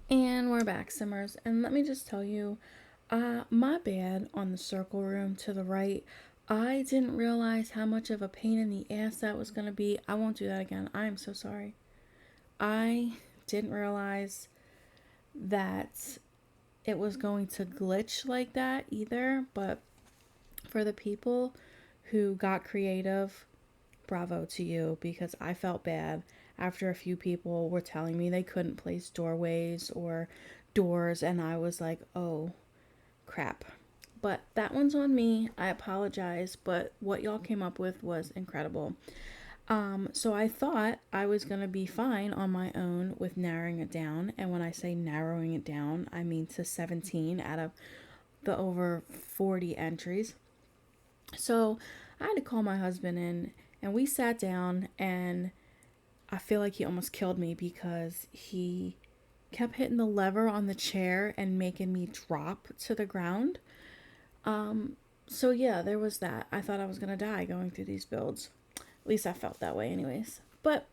And we're back, Simmers. And let me just tell you, my bad on the circle room to the right. I didn't realize how much of a pain in the ass that was going to be. I won't do that again. I am so sorry. I didn't realize that it was going to glitch like that either. But for the people who got creative, bravo to you, because I felt bad after a few people were telling me they couldn't place doorways or doors, and I was like, oh crap. But that one's on me. I apologize, but what y'all came up with was incredible. So I thought I was gonna be fine on my own with narrowing it down, and when I say narrowing it down, I mean to 17 out of the over 40 entries. So I had to call my husband in, and we sat down, and I feel like he almost killed me because he kept hitting the lever on the chair and making me drop to the ground. So yeah, there was that. I thought I was gonna die going through these builds. At least I felt that way, anyways. But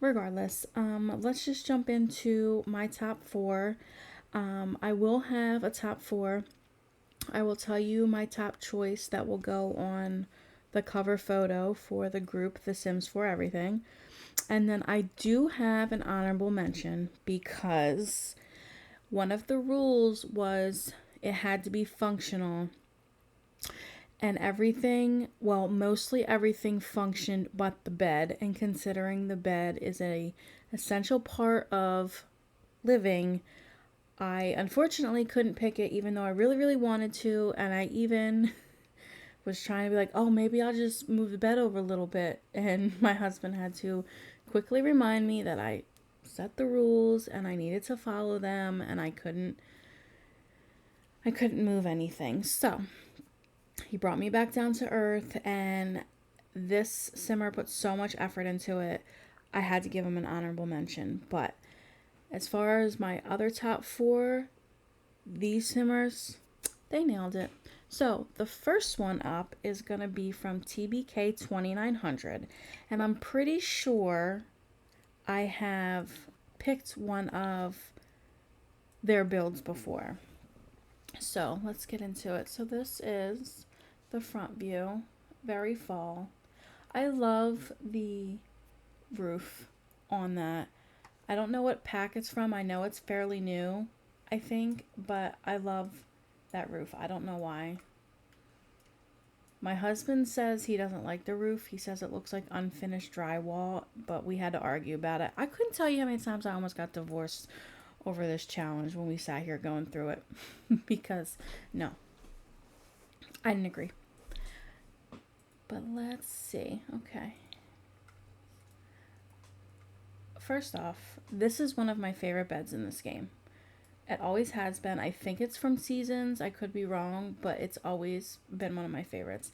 regardless, let's just jump into my top four. I will have a top four. I will tell you my top choice that will go on the cover photo for the group The Sims for Everything. And then I do have an honorable mention because one of the rules was it had to be functional, and everything, well, mostly everything functioned but the bed. And considering the bed is a essential part of living, I unfortunately couldn't pick it even though I really really wanted to, and I even was trying to be like, oh, maybe I'll just move the bed over a little bit. And my husband had to quickly remind me that I set the rules and I needed to follow them, and I couldn't move anything. So he brought me back down to earth, and this simmer put so much effort into it. I had to give him an honorable mention. But as far as my other top four, these simmers, they nailed it. So the first one up is going to be from TBK 2900. And I'm pretty sure I have picked one of their builds before. So let's get into it. So this is the front view, very fall. I love the roof on that. I don't know what pack it's from. I know it's fairly new, I think, but I love that roof. I don't know why. My husband says he doesn't like the roof. He says it looks like unfinished drywall, but we had to argue about it. I couldn't tell you how many times I almost got divorced over this challenge when we sat here going through it because no, I didn't agree. But let's see. Okay. First off, this is one of my favorite beds in this game. It always has been. I think it's from Seasons. I could be wrong, but it's always been one of my favorites.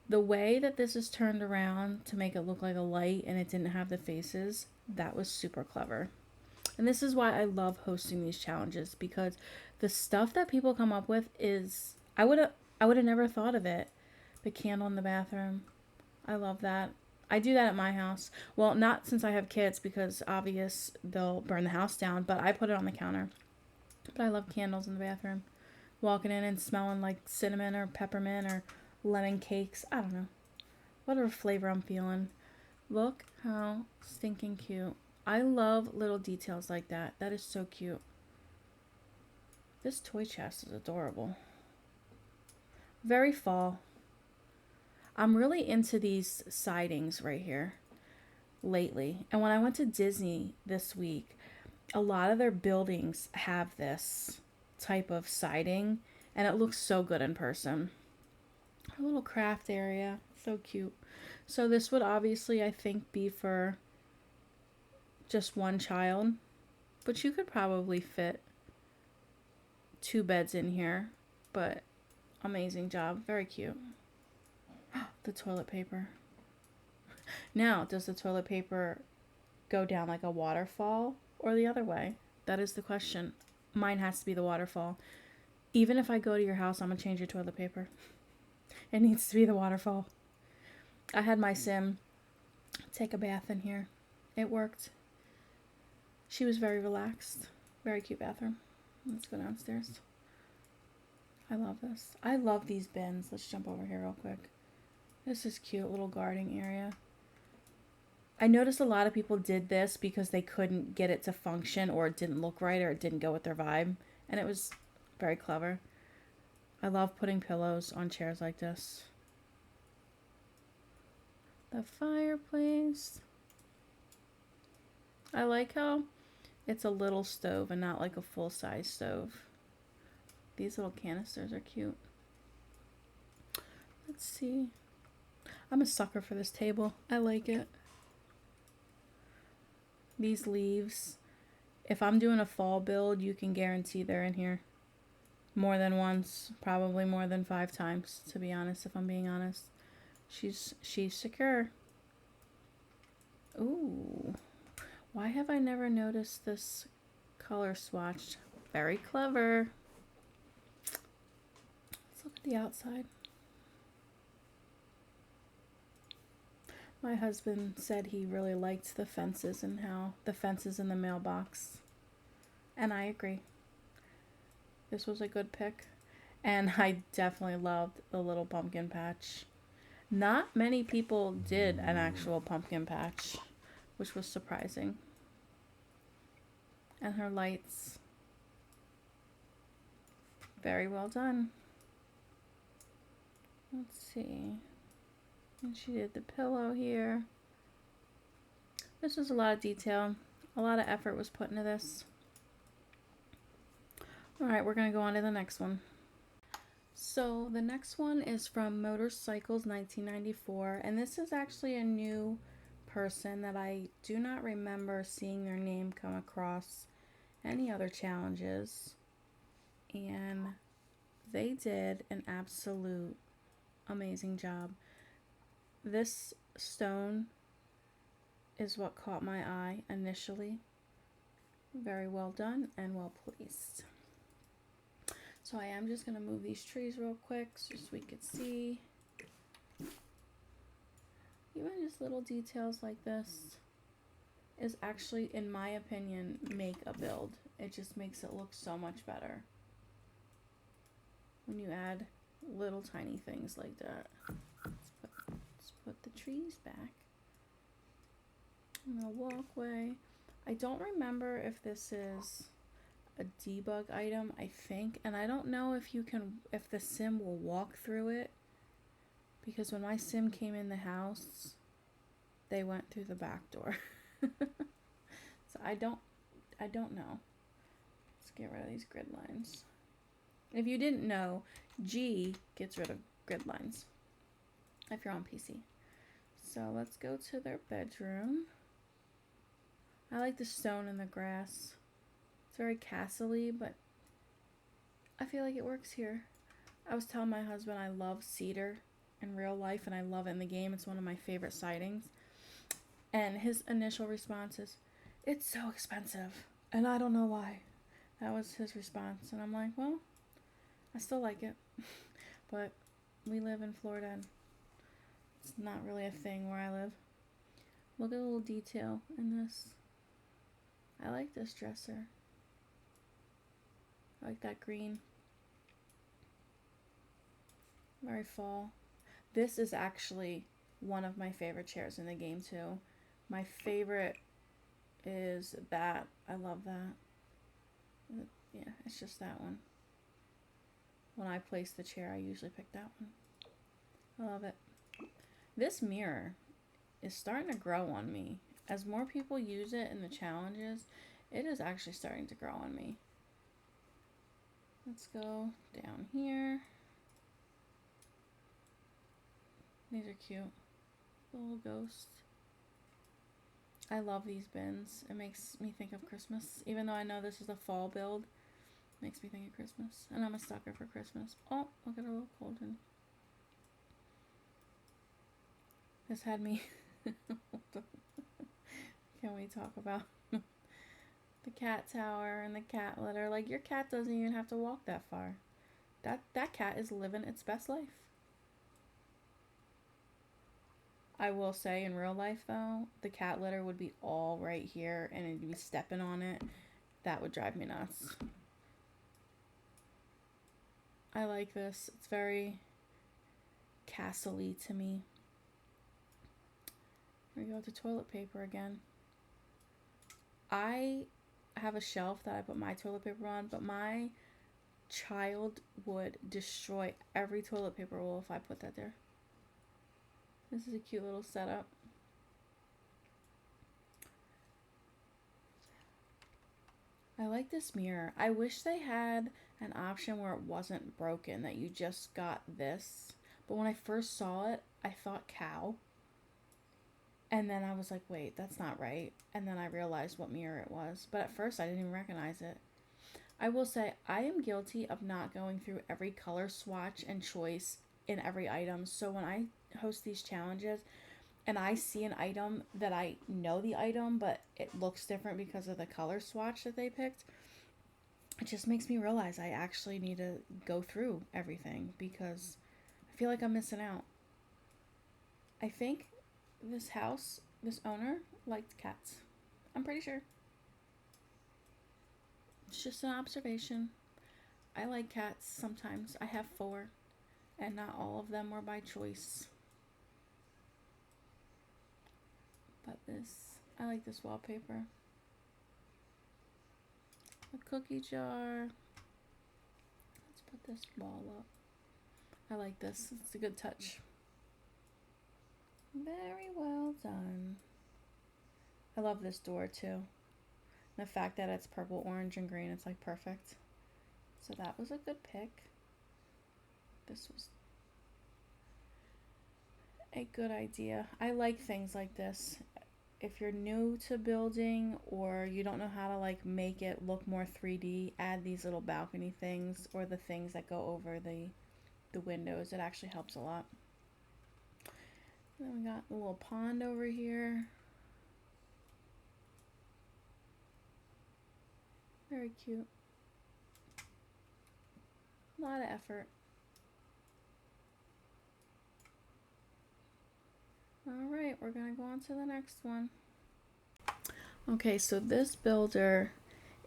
The way that this is turned around to make it look like a light and it didn't have the faces, that was super clever. And this is why I love hosting these challenges, because the stuff that people come up with is I would have never thought of it. The candle in the bathroom. I love that. I do that at my house. Well, not since I have kids because obvious they'll burn the house down, but I put it on the counter. But I love candles in the bathroom. Walking in and smelling like cinnamon or peppermint or lemon cakes. I don't know. Whatever flavor I'm feeling. Look how stinking cute. I love little details like that. That is so cute. This toy chest is adorable. Very fall. I'm really into these sidings right here lately. And when I went to Disney this week, a lot of their buildings have this type of siding, and it looks so good in person. A little craft area. So cute. So this would obviously, I think, be for just one child, but you could probably fit two beds in here. But amazing job. Very cute. The toilet paper. Now, does the toilet paper go down like a waterfall or the other way? That is the question. Mine has to be the waterfall. Even if I go to your house, I'm going to change your toilet paper. It needs to be the waterfall. I had my sim take a bath in here. It worked. She was very relaxed. Very cute bathroom. Let's go downstairs. I love this. I love these bins. Let's jump over here real quick. This is cute, little gardening area. I noticed a lot of people did this because they couldn't get it to function, or it didn't look right, or it didn't go with their vibe. And it was very clever. I love putting pillows on chairs like this. The fireplace. I like how it's a little stove and not like a full-size stove. These little canisters are cute. Let's see. I'm a sucker for this table. I like it. These leaves. If I'm doing a fall build, you can guarantee they're in here. More than once. Probably more than 5 times, to be honest, if I'm being honest. She's secure. Ooh. Why have I never noticed this color swatch? Very clever. Let's look at the outside. My husband said he really liked the fences and how the fences in the mailbox. And I agree. This was a good pick. And I definitely loved the little pumpkin patch. Not many people did an actual pumpkin patch, which was surprising. And her lights. Very well done. Let's see. And she did the pillow here. This was a lot of detail. A lot of effort was put into this. Alright, we're going to go on to the next one. So the next one is from Motorcycles 1994. And this is actually a new person that I do not remember seeing their name come across any other challenges. And they did an absolute amazing job. This stone is what caught my eye initially. Very well done and well placed. So I am just going to move these trees real quick so we can see. Even just little details like this is actually, in my opinion, make a build. It just makes it look so much better when you add little tiny things like that. Let's put the trees back. And the walkway. I don't remember if this is a debug item, I think, and I don't know if the sim will walk through it, because when my sim came in the house, they went through the back door. So I don't know. Let's get rid of these grid lines. If you didn't know, G gets rid of grid lines if you're on PC. So let's go to their bedroom. I like the stone and the grass. It's very castle-y, but I feel like it works here. I was telling my husband I love cedar in real life, and I love it in the game. It's one of my favorite sightings. And his initial response is, "It's so expensive, and I don't know why." That was his response. And I'm like, well, I still like it. But we live in Florida, and it's not really a thing where I live. Look at the little detail in this. I like this dresser. I like that green. Very fall. This is actually one of my favorite chairs in the game too. My favorite is that. I love that. Yeah, it's just that one. When I place the chair, I usually pick that one. I love it. This mirror is starting to grow on me. As more people use it in the challenges, it is actually starting to grow on me. Let's go down here. These are cute. The little ghost. I love these bins. It makes me think of Christmas. Even though I know this is a fall build, it makes me think of Christmas. And I'm a sucker for Christmas. Oh, look at our little cauldron. This had me... Can we talk about the cat tower and the cat litter? Like, your cat doesn't even have to walk that far. That cat is living its best life. I will say, in real life though, the cat litter would be all right here and it'd be stepping on it. That would drive me nuts. I like this. It's very castle-y to me. Here we go to toilet paper again. I have a shelf that I put my toilet paper on, but my child would destroy every toilet paper roll if I put that there. This is a cute little setup. I like this mirror. I wish they had an option where it wasn't broken, that you just got this. But when I first saw it, I thought cow. And then I was like, wait, that's not right. And then I realized what mirror it was. But at first, I didn't even recognize it. I will say, I am guilty of not going through every color swatch and choice in every item. So when I host these challenges and I see an item that I know the item, but it looks different because of the color swatch that they picked, it just makes me realize I actually need to go through everything because I feel like I'm missing out. I think this house, this owner, liked cats. I'm pretty sure. It's just an observation. I like cats sometimes. I have 4, and not all of them were by choice. But I like this wallpaper. A cookie jar. Let's put this wall up. I like this. It's a good touch. Very well done. I love this door too. The fact that it's purple, orange, and green, it's like perfect. So that was a good pick. This was a good idea. I like things like this. If you're new to building or you don't know how to like make it look more 3D, add these little balcony things or the things that go over the windows. It actually helps a lot. Then we got a little pond over here. Very cute. A lot of effort. Alright, we're going to go on to the next one. Okay, so this builder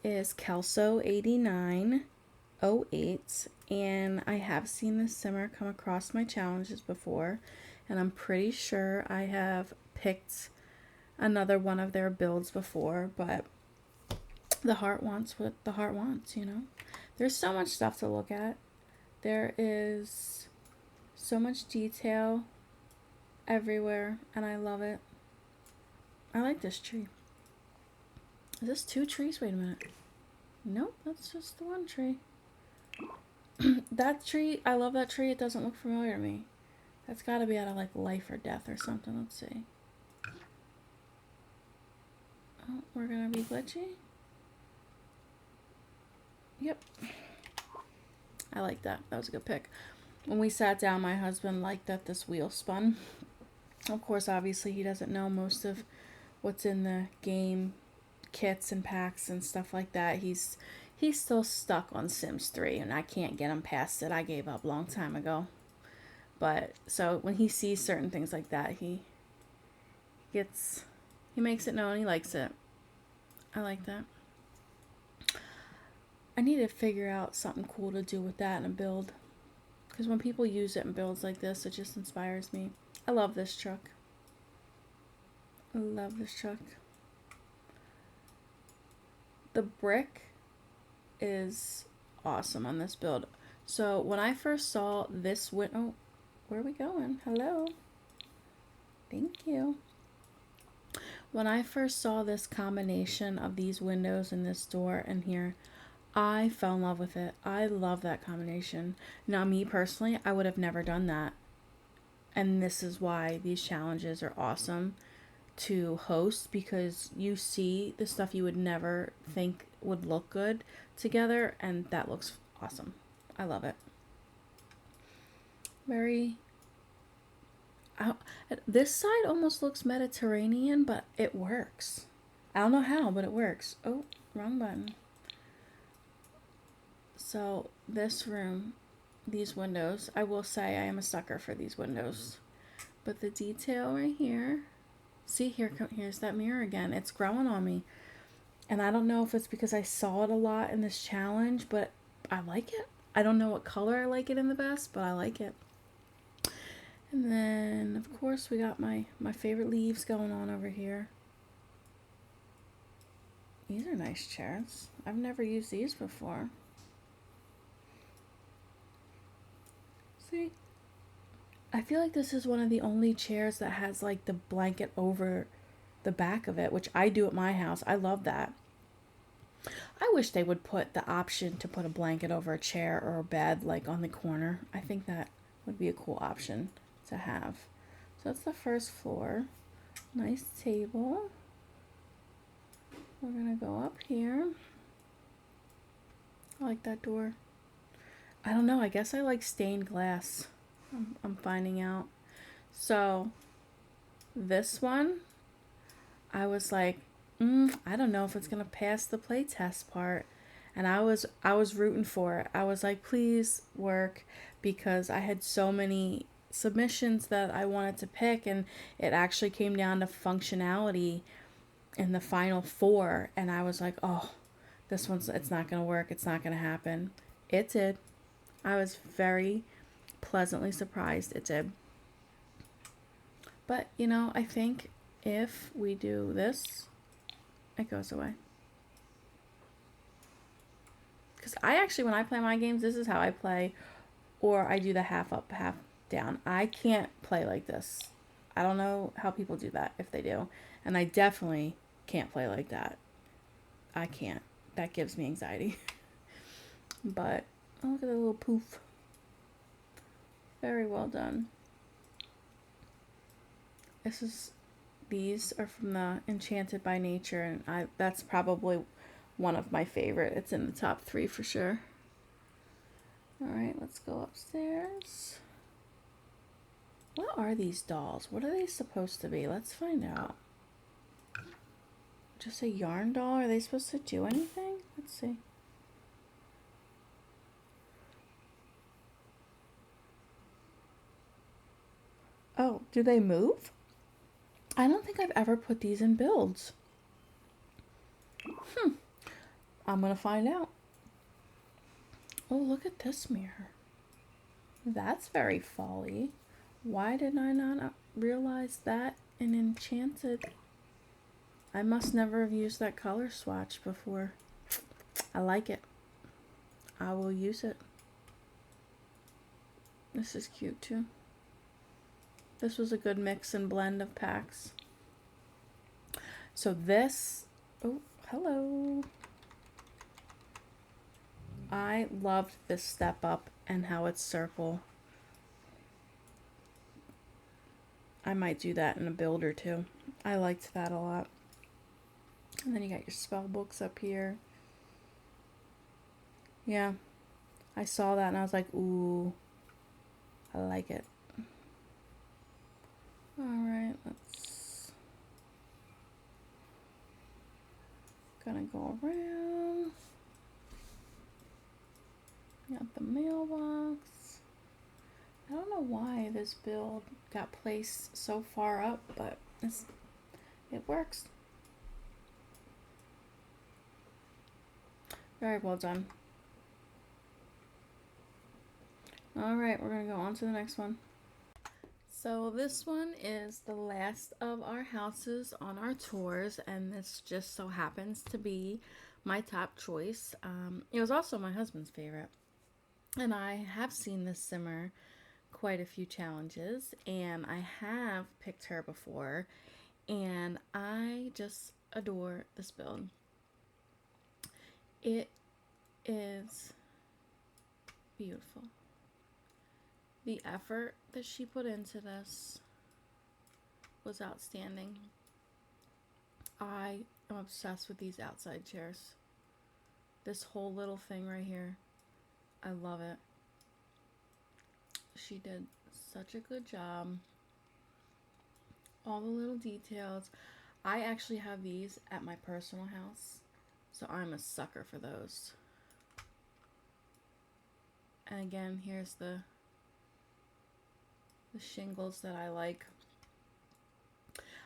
is Kelso8908, and I have seen this simmer come across my challenges before, and I'm pretty sure I have picked another one of their builds before, but the heart wants what the heart wants, you know? There's so much stuff to look at. There is so much detail everywhere, and I love it. I like this tree. Is this 2 trees? Wait a minute. Nope, that's just the 1 tree. That tree, I love that tree. It doesn't look familiar to me. That's got to be out of like Life or Death or something. Let's see. Oh, we're going to be glitchy. Yep. I like that. That was a good pick. When we sat down, my husband liked that this wheel spun. Of course, obviously, he doesn't know most of what's in the game kits and packs and stuff like that. He's still stuck on Sims 3, and I can't get him past it. I gave up a long time ago. But, so, when he sees certain things like that, he makes it known he likes it. I like that. I need to figure out something cool to do with that in a build. Because when people use it in builds like this, it just inspires me. I love this truck. I love this truck. The brick is awesome on this build. So when I first saw this window, where are we going? Hello. Thank you. When I first saw this combination of these windows and this door in here, I fell in love with it. I love that combination. Now, me personally, I would have never done that. And this is why these challenges are awesome to host, because you see the stuff you would never think would look good together, and that looks awesome. I love it. This side almost looks Mediterranean, but it works. I don't know how, but it works. Oh, wrong button. So this room, these windows, I will say I am a sucker for these windows. But the detail right here, see, here's that mirror again. It's growing on me. And I don't know if it's because I saw it a lot in this challenge, but I like it. I don't know what color I like it in the best, but I like it. And then, of course, we got my favorite leaves going on over here. These are nice chairs. I've never used these before. See? I feel like this is one of the only chairs that has like the blanket over the back of it, which I do at my house. I love that. I wish they would put the option to put a blanket over a chair or a bed like on the corner. I think that would be a cool option to have. So that's the first floor. Nice table. We're gonna go up here. I like that door. I don't know, I guess I like stained glass. I'm finding out. So this one, I was like, I don't know if it's gonna pass the play test part. And I was rooting for it. I was like, please work, because I had so many submissions that I wanted to pick, and it actually came down to functionality in the final four, and I was like, oh, this one's it's not gonna work. It's not gonna happen. It did. I was very pleasantly surprised it did. But I think if we do this, it goes away. Because I actually, when I play my games, this is how I play, or I do the half up, half down. I can't play like this. I don't know how people do that if they do. And I definitely can't play like that. I can't. That gives me anxiety. But oh, look at the little poof. Very well done. These are from the Enchanted by Nature, and that's probably one of my favorite. It's in the top 3 for sure. All right, let's go upstairs. What are these dolls? What are they supposed to be? Let's find out. Just a yarn doll? Are they supposed to do anything? Let's see. Oh, do they move? I don't think I've ever put these in builds. I'm gonna find out. Oh, look at this mirror. That's very folly. Why did I not realize that in Enchanted? I must never have used that color swatch before. I like it. I will use it. This is cute too. This was a good mix and blend of packs. So this, oh, hello. I loved this step up and how it's circle. I might do that in a build or two. I liked that a lot. And then you got your spell books up here. Yeah, I saw that and I was like, ooh, I like it. All right, let's gonna go around. Got the mailbox. I don't know why this build got placed so far up, but it works. Very well done. All right, we're gonna go on to the next one. So this one is the last of our houses on our tours, and this just so happens to be my top choice. It was also my husband's favorite, and I have seen this simmer quite a few challenges, and I have picked her before, and I just adore this build. It is beautiful. The effort that she put into this was outstanding. I am obsessed with these outside chairs. This whole little thing right here, I love it. She did such a good job. All the little details. I actually have these at my personal house, so I'm a sucker for those. And again, here's the shingles that I like.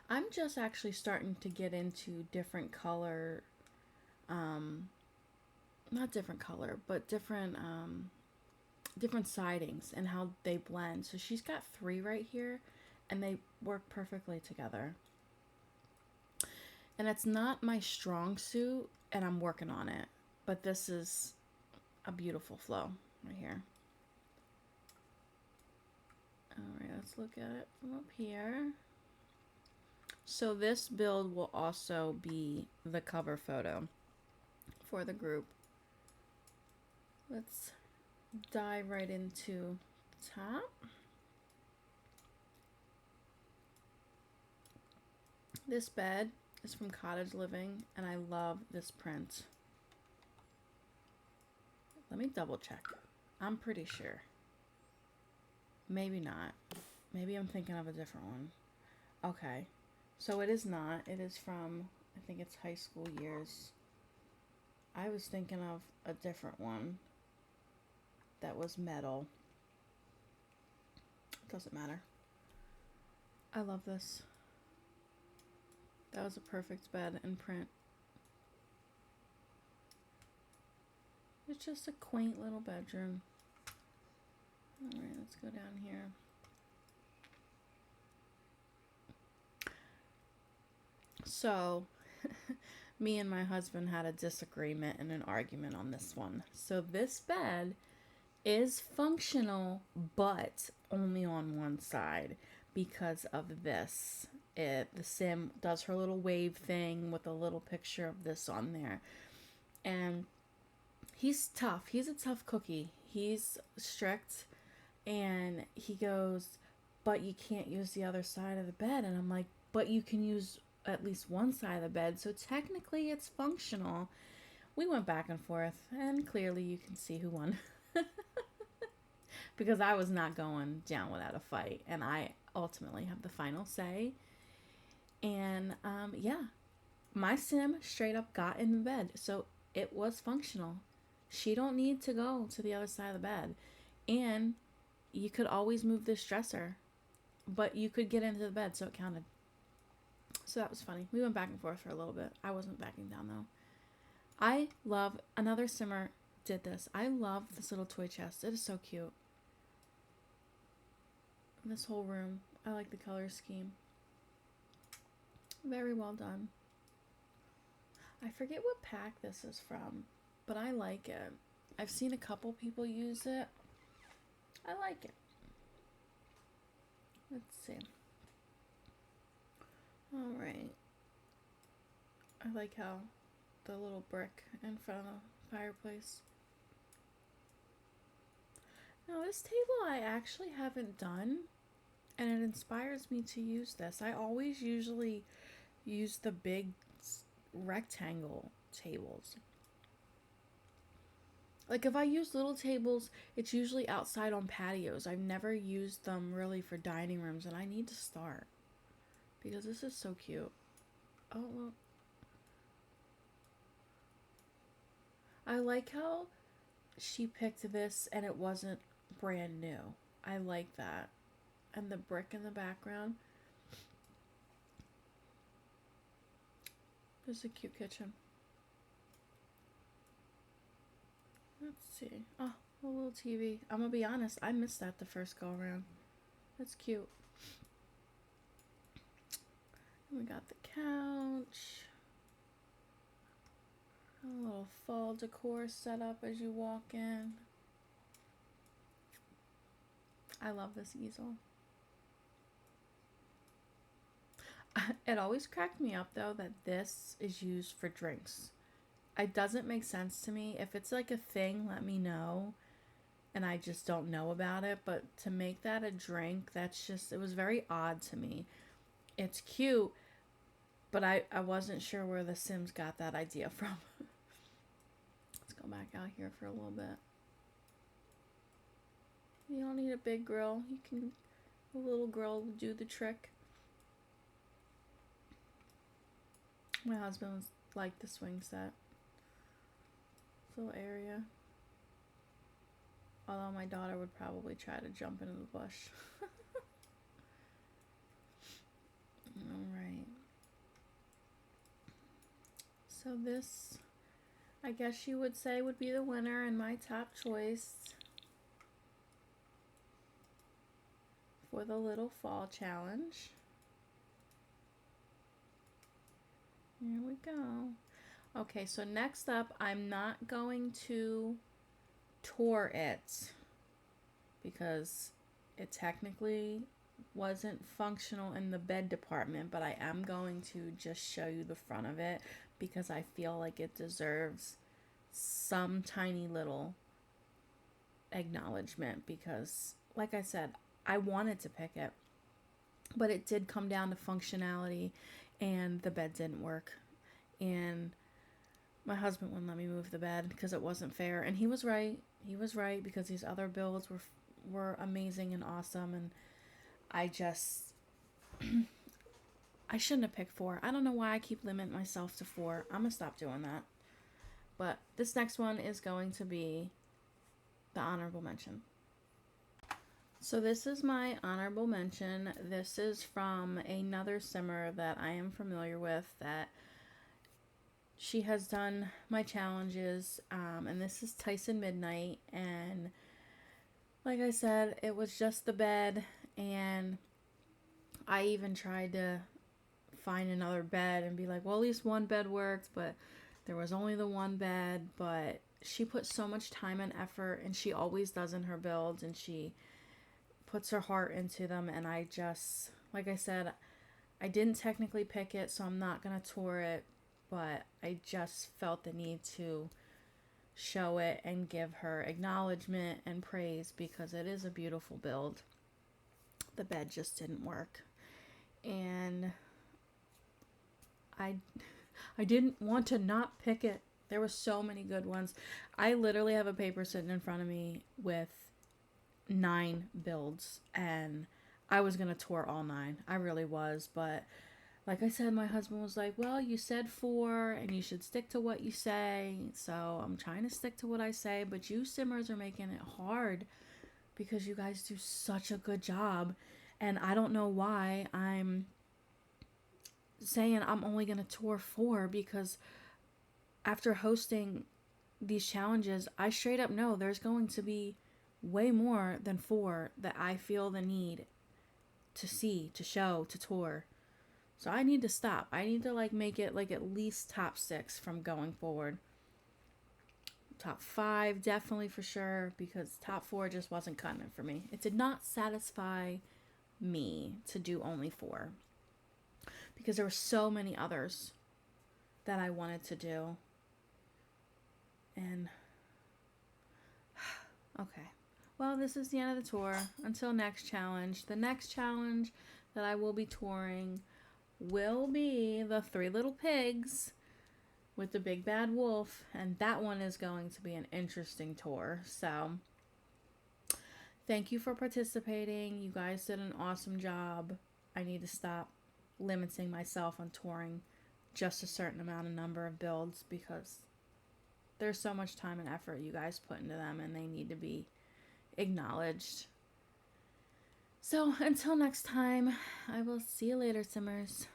I'm just actually starting to get into different color not different color, but different sidings and how they blend. So she's got 3 right here, and they work perfectly together. And it's not my strong suit, and I'm working on it, but this is a beautiful flow right here. All right, let's look at it from up here. So this build will also be the cover photo for the group. Let's dive right into the top. This bed is from Cottage Living, and I love this print. Let me double check. I'm pretty sure. Maybe not. Maybe I'm thinking of a different one. Okay. So it is not. It is from, I think it's High School Years. I was thinking of a different one that was metal. Doesn't matter. I love this. That was a perfect bed and print. It's just a quaint little bedroom. Alright, let's go down here. So, me and my husband had a disagreement and an argument on this one. So this bed is functional, but only on one side because of this. The Sim does her little wave thing with a little picture of this on there. And he's tough. He's a tough cookie. He's strict. And he goes, but you can't use the other side of the bed. And I'm like, but you can use at least one side of the bed. So technically it's functional. We went back and forth. And clearly you can see who won. Because I was not going down without a fight. And I ultimately have the final say. And yeah, my Sim straight up got in the bed. So it was functional. She don't need to go to the other side of the bed. And you could always move this dresser. But you could get into the bed, so it counted. So that was funny. We went back and forth for a little bit. I wasn't backing down though. I love, another Simmer did this. I love this little toy chest. It is so cute. This whole room. I like the color scheme. Very well done. I forget what pack this is from, but I like it. I've seen a couple people use it. I like it. Let's see. Alright. I like how the little brick in front of the fireplace. Now this table I actually haven't done, and it inspires me to use this. I always usually use the big rectangle tables. Like if I use little tables, it's usually outside on patios. I've never used them really for dining rooms, and I need to start. Because this is so cute. Oh, look. I like how she picked this and it wasn't brand new. I like that. And the brick in the background. This is a cute kitchen. Let's see. Oh, a little TV. I'm gonna be honest, I missed that the first go around. That's cute. And we got the couch. A little fall decor set up as you walk in. I love this easel. It always cracked me up though that this is used for drinks. It doesn't make sense to me. If it's like a thing, let me know. And I just don't know about it. But to make that a drink, that's just, it was very odd to me. It's cute, but I wasn't sure where the Sims got that idea from. Let's go back out here for a little bit. You don't need a big grill. You can, a little grill will do the trick. My husband was like the swing set. This little area. Although my daughter would probably try to jump into the bush. Alright. So this I guess you would say would be the winner and my top choice for the little fall challenge. Here we go. Okay, so next up, I'm not going to tour it because it technically wasn't functional in the bed department, but I am going to just show you the front of it because I feel like it deserves some tiny little acknowledgement because, like I said, I wanted to pick it, but it did come down to functionality and the bed didn't work. And my husband wouldn't let me move the bed because it wasn't fair. And he was right. He was right because these other builds were amazing and awesome. And I just, I shouldn't have picked 4. I don't know why I keep limiting myself to 4. I'm going to stop doing that. But this next one is going to be the honorable mention. So this is my honorable mention. This is from another simmer that I am familiar with that she has done my challenges, and this is Tyson Midnight. And like I said, it was just the bed, and I even tried to find another bed and be like, well, at least one bed worked, but there was only the one bed. But she put so much time and effort, and she always does in her builds, and she puts her heart into them. And I just, like I said, I didn't technically pick it, so I'm not going to tour it, but I just felt the need to show it and give her acknowledgement and praise because it is a beautiful build. The bed just didn't work. And I didn't want to not pick it. There were so many good ones. I literally have a paper sitting in front of me with 9 builds, and I was going to tour all 9. I really was, but like I said, my husband was like, well, you said 4 and you should stick to what you say. So I'm trying to stick to what I say, but you simmers are making it hard because you guys do such a good job. And I don't know why I'm saying I'm only going to tour 4 because after hosting these challenges, I straight up know there's going to be way more than 4 that I feel the need to see, to show, to tour. So I need to stop. I need to make it at least top 6 from going forward. Top 5 definitely for sure, because top 4 just wasn't cutting it for me. It did not satisfy me to do only 4. Because there were so many others that I wanted to do. And okay. Well, this is the end of the tour. Until next challenge. The next challenge that I will be touring will be the 3 Little Pigs with the Big Bad Wolf, and that one is going to be an interesting tour. So thank you for participating. You guys did an awesome job. I need to stop limiting myself on touring just a certain amount of number of builds because there's so much time and effort you guys put into them, and they need to be acknowledged. So until next time, I will see you later, simmers.